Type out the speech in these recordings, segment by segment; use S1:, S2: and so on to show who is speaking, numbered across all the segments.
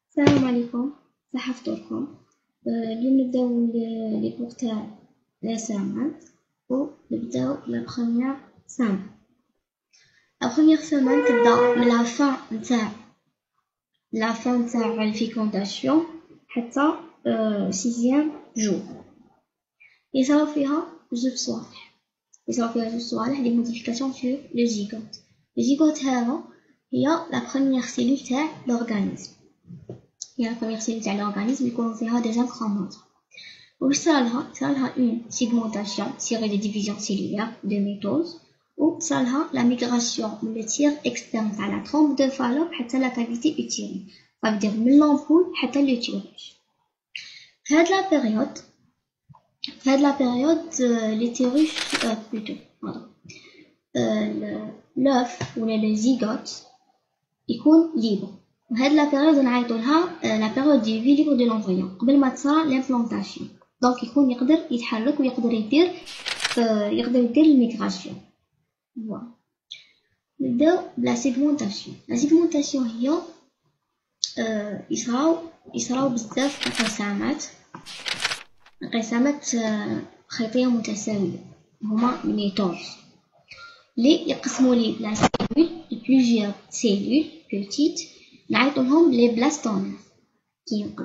S1: السلام عليكم، صحة فطوركم. اليوم نبداو لي كور تاع لا سامات ونبداو لا بروميير سامن. لا بروميير سامن تبدا من لا فان نتاع الفيكونداسيون حتى سيزيام جور. يصراو فيها جوج صوالح لي موديفيكاسيون سور لو زيغوت. لو زيغوت هذا هي لا بروميير سيلول تاع لورغانيزم. هي la première cellule تاع l'organisme يكون فيها دي زانكرومات. واش صرالها اون سيغمونتاسيون tirée de division cellulaire de mitose وصرالها la migration من le tiers externe تاع la trompe de Fallope حتى la cavité utérine. ça veut dire من l'ampoule حتى l'utérus. في هاد لا بيريود l'utérus plutôt l'œuf ولا le zygote يكون libre. وهاد لا بيريود نعيطولها لا بيريود دي في ليبر دو لونفريون قبل ما تصرا لامبلانطاسيون. دونك يكون يقدر يتحرك ويقدر يدير الميغراسيون. فوالا نبداو بلا سيغمونطاسيون. لا سيغمونطاسيون هي يصراو بزاف انقسامات خيطيه متساويه هما ميتوز لي يقسموا لي لا سيلول لبليزيور سيلول بوتيت نعيطولهم لي بلاستومير.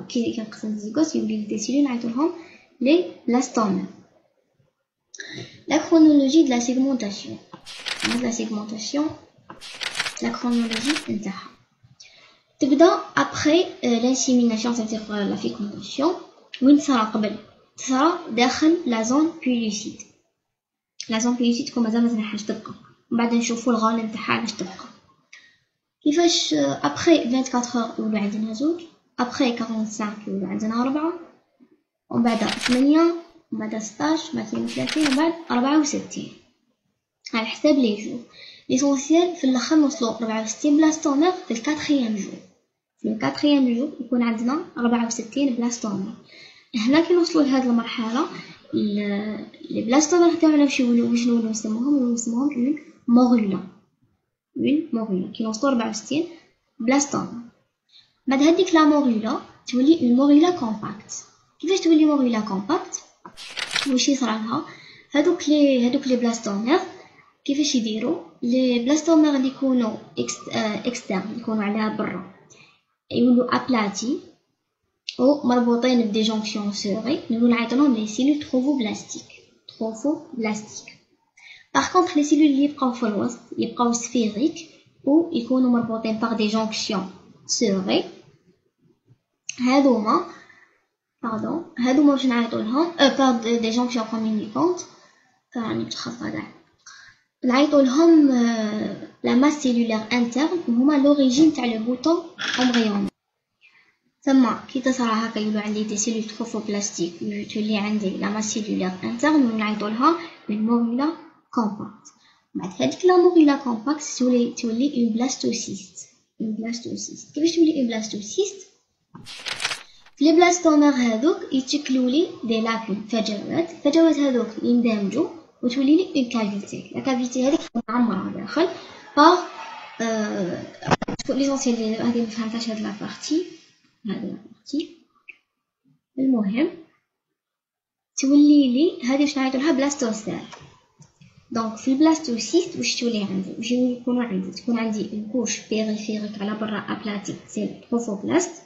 S1: كي كنقسم الزيغوت يولي دي سيلول نعيطولهم لي بلاستومير. لا كرونولوجي دو لا سيغمونطاسيون. لا كرونولوجي نتاعها تبدا ابري لانسيميناسيون c'est-à-dire لا فيكونداسيون. وين تصرا قبل؟ تصرا داخل لا زون بوليسيد. لا زون بوليسيد كون مازال ما تنحاش تبقى، ومن بعد نشوفوا الغال نتاعها علاش تبقى. كيفاش ابري 24 heures يولو عندنا زوج، ابري 45 يولو عندنا 4، ومن بعد 8، ومن بعد 16، بعد 32، ومن بعد 64 على حساب لي جور. ليسونسيال في الاخر نوصلو 64 بلاستومير في الكاتريام جور. في الكاتريام جور يكون عندنا 64 بلاستومير. هنا كي نوصلو لهاد المرحله لي بلاستومير تاعنا واش نولو نسموهم اون موريلا. كي نوصلو 64 بلاستومير. بعد هاديك لا موريلا تولي اون موريلا كومباكت. كيفاش تولي موريلا كومباكت؟ واش يصرالها هادوك لي بلاستومير كيفاش يديروا؟ لي بلاستومير اللي يكونوا اكسترن يكونوا عليها برا يولوا ابلاتي او مربوطين بدي جونكسيون سوري نولو نعيطولهم لي سيلول تروفوبلاستيك. باغ كونطخ لي سيلول اللي يبقاو في الوسط يبقاو سفيريك و يكونوا مربوطين باغ دي جونكسيون سوري. هادوما واش نعيطولهم باغ دي جونكسيون كومونيكونت. راني متخطا كاع نعيطولهم لا ماس سيلولير انترن وهما لوريجين تاع لو بوتون امبريون. ثم كي تصرا هكا يولو عندي دي سيلول تروفوبلاستيك تولي عندي لا ماس سيلولير انترن ونعيطولها من موريلا كومباكت. بعد هذيك لا موريلا كومباكت تولي اون بلاستوسيست. كيفاش تولي اون بلاستوسيست؟ في لي بلاستومير هذوك يتشكلوا لي دي لاكون فجوات هذوك يندمجوا وتولي لي اون كافيتي. لا كافيتي هذيك معمره داخل باغ ليسونسيال هذه ما فهمتهاش هاد لا بارتي. المهم تولي لي هذه واش نعيطولها بلاستوسيل. دونك في البلاستوسيست واش تولي عندي؟ واش يكونوا عندي؟ تكون عندي اون كوش بيريفيريك على برا ابلاتي سي تروفوبلاست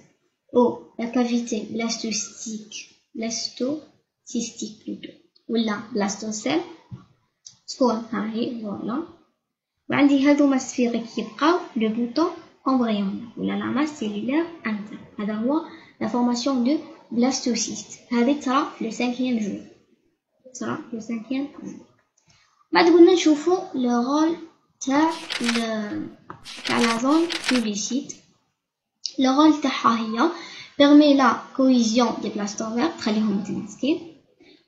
S1: او لا كافيتي بلاستوسيستيك بلوتو ولا بلاستوسيل تكون هاهي فوالا. وعندي هادوما سفيريك يبقاو لو بوتون امبريون ولا لا ماس سيلولير انتر. هذا هو لا فورماسيون دو بلاستوسيست. هذه تصرا في لو 5e جور. بعد قلنا نشوفو لو رول تاع لا زون بوليسيد. لو رول تاعها هي permet la cohésion des blastomères تخليهم متماسكين.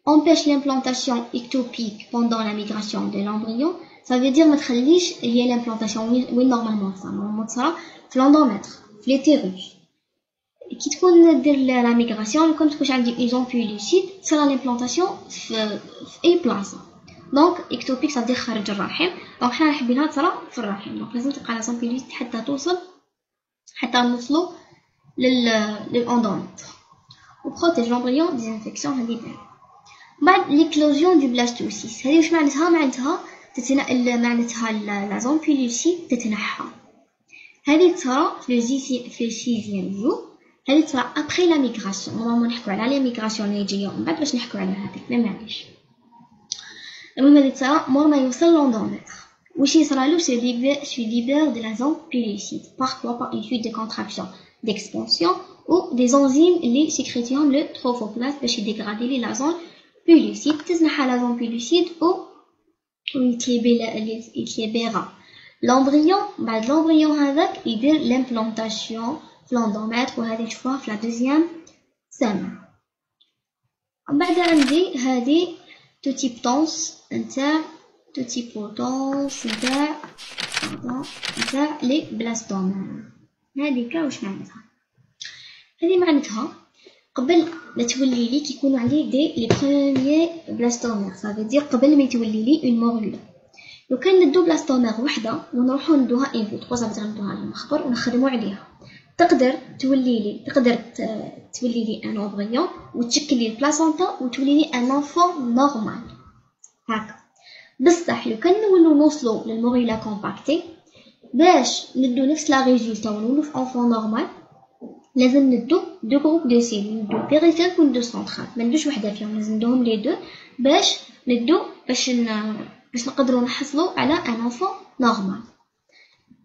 S1: empêche l'implantation ectopique pendant la migration de l'embryon. ça veut dire ما تخليش هي l'implantation وين نورمالمون تصرا في l'endomètre في l'utérus. كي تكون دير لا ميغراسيون كون تكونش عندي اون زون بوليسيد تصرا لامبلانطاسيون في اي بلاصه. دونك اكتوبيك صدير خارج الرحم. دونك حنا حابينها تصرا في الرحم. دونك لازم تبقى لا زون بوليسيد حتى نوصلو للأندومètre وبروتيج l'embryon des infections هذه بعد l'éclosion du blastocyste هذه واش معناتها معناتها لا زون بيلوسيد تتنحى هذه تصرى في السيزيام جو هذه تصرى ابري لا ميغراسيون نورمالمون نحكوا على لي ميغراسيون اللي جايه ومن بعد باش نحكوا على هذيك ما معليش المهم هذه تصرى مور ما يوصل لوندوميتر واش يصرالو سي ليبر دو لا زون بيلوسيد parfois par une suite de contractions d'expansion ou des enzymes اللي sécrétيهم le trophoblast باش يديغرادي لي لا زون بيلوسيد تزنحها لا زون بيلوسيد و يتليبيرا l'embryon بعد l'embryon هذاك يدير l'implantation في l'endomètre وهذه نشوفوها في la deuxième semaine بعد عندي هذه توتيبتونس نتاع لي بلاستوما هذيك واش معناتها هذه معناتها قبل ما تولي لي كيكونوا عندي لي بروميير بلاستومير صافي دير قبل ما يتولي لي اون موريولا لو كان ندو بلاستومير وحده ونروحو ندوها ان فيترو صافي ندوها للمخبر ونخدموا عليها تقدر تولي لي ان اوفريون وتشكل لي البلاسونتا وتولي لي ان انفون نورمال هكا بصح لو كان نولو نوصلو للموريولا كومباكتي باش ندو نفس لا ريزولتا ونولو في انفون نورمال لازم ندو دو جروب دو سيل ندو بيريفيريك و ندو سنترال ما ندوش وحده فيهم لازم ندوهم لي دو باش نقدروا نحصلوا على ان انفون نورمال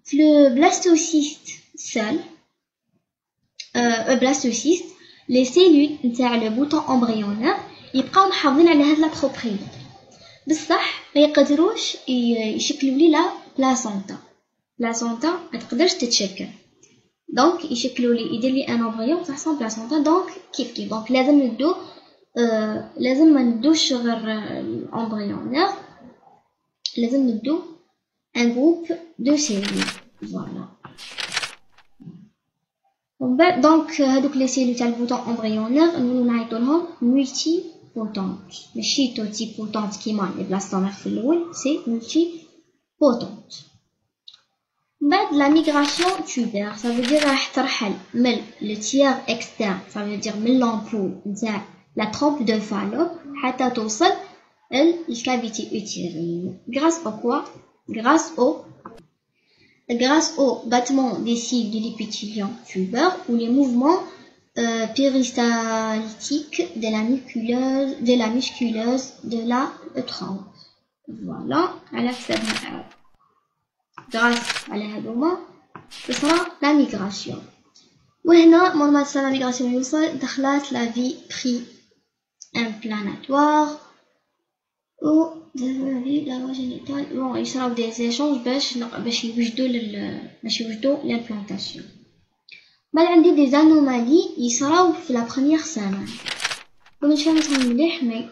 S1: في لو بلاستوسيست سيل بلاستوسيست لي سيلول نتاع لو بوتون امبريونير يبقاو محافظين على هاد لا بروبريتي بصح ما يقدروش يشكلوا لي لا بلاسونتا ما تقدرش تتشكل دونك يشكلوا لي يدير لي ان اوفريون تاع سون بلاسونتا دونك كيف دونك لازم ما ندوش غير الامبريونير لازم ندو ان جروب دو سيلول فوالا ومن بعد دونك هادوك لي سيلول تاع البوتون امبريونير نولو نعيطو لهم مولتي بوتونت ماشي توتي بوتونت كيما لي بلاستومير في الاول سي مولتي بوتونت بعد la migration tubaire ça veut dire راح ترحل من le tiers externe ça veut dire من l'ampoule نتاع la trompe de Fallope حتى توصل الكافيتي utérine grâce au quoi grâce au battement des cils de l'épithélium tubaire ou les mouvements péristaltiques de la musculeuse de la trompe voilà على حسابها grâce على هذوما تصرى لا ميغراسيون وهنا نورمال تصرى لا ميغراسيون يوصل دخلات لا في بري امبلاناتوار و لا جينيتال بون يصراو دي زيشونج باش يوجدوا لامبلانتاسيون بعد عندي دي زانومالي يصراو في لا بروميير سيمين ونمشي نفهمهم مليح مي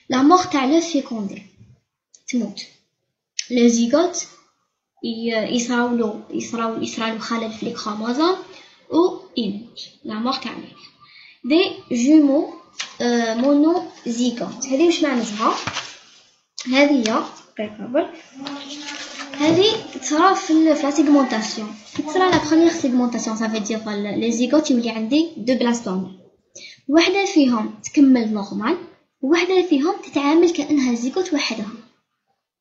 S1: لا مور تاع لو فيكوندي تموت لو زيغوت يصراو خلل في الكروموزوم و يموت لا مور تاع دي جومو مونوزيغوت هذه واش معناتها هذه تصرا في لا سيغمونطاسيون كي تصرا لا بروميير سيغمونطاسيون صافي دير لي زيغوت يولي عندي دو بلاستومير وحده فيهم تكمل نورمال وحده فيهم تتعامل كانها زيغوت وحدها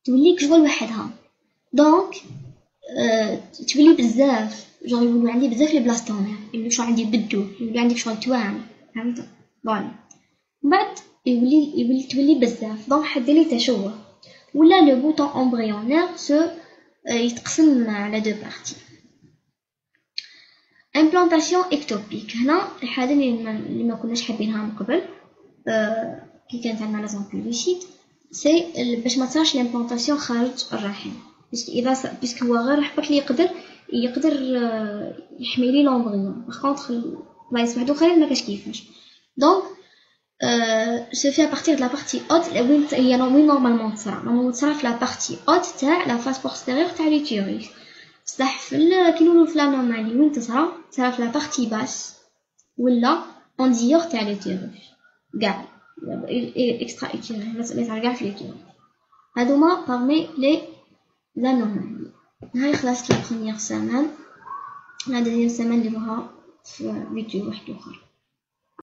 S1: تولي كشغل وحدها دونك تولي بزاف جوغ يولو عندي بزاف لي بلاستومير يولي شو عندي بدو يولي عندي شغل توام فهمت فوالا بعد يولي تولي بزاف دونك حديري تشوه ولا لو بوتون امبريونير سو يتقسم على دو بارتي امبلانتاسيون اكتوبيك هنا الحاجه اللي ما كناش حابينها من قبل كي كانت عندنا لا زامبيلوسيد سي باش ما تصراش لامبلانتاسيون خارج الرحم باسكو هو غير حبك لي يقدر يحمي لي لومبريون باغ كونطخ بلايص وحدو خير ما كاش كيفاش دونك se fait à partir de la partie haute il y a normalement تصرا في la partie haute تاع la face postérieure تاع l'utérus بصح في كي نقولوا في l'anomalie وين تصرا في la partie basse ولا en dehors تاع l'utérus كاع extra utérus ما تصرا كاع في l'utérus هادوما parmi les anomalies هاي خلاص la première semaine la deuxième semaine نديروها في فيديو واحد آخر.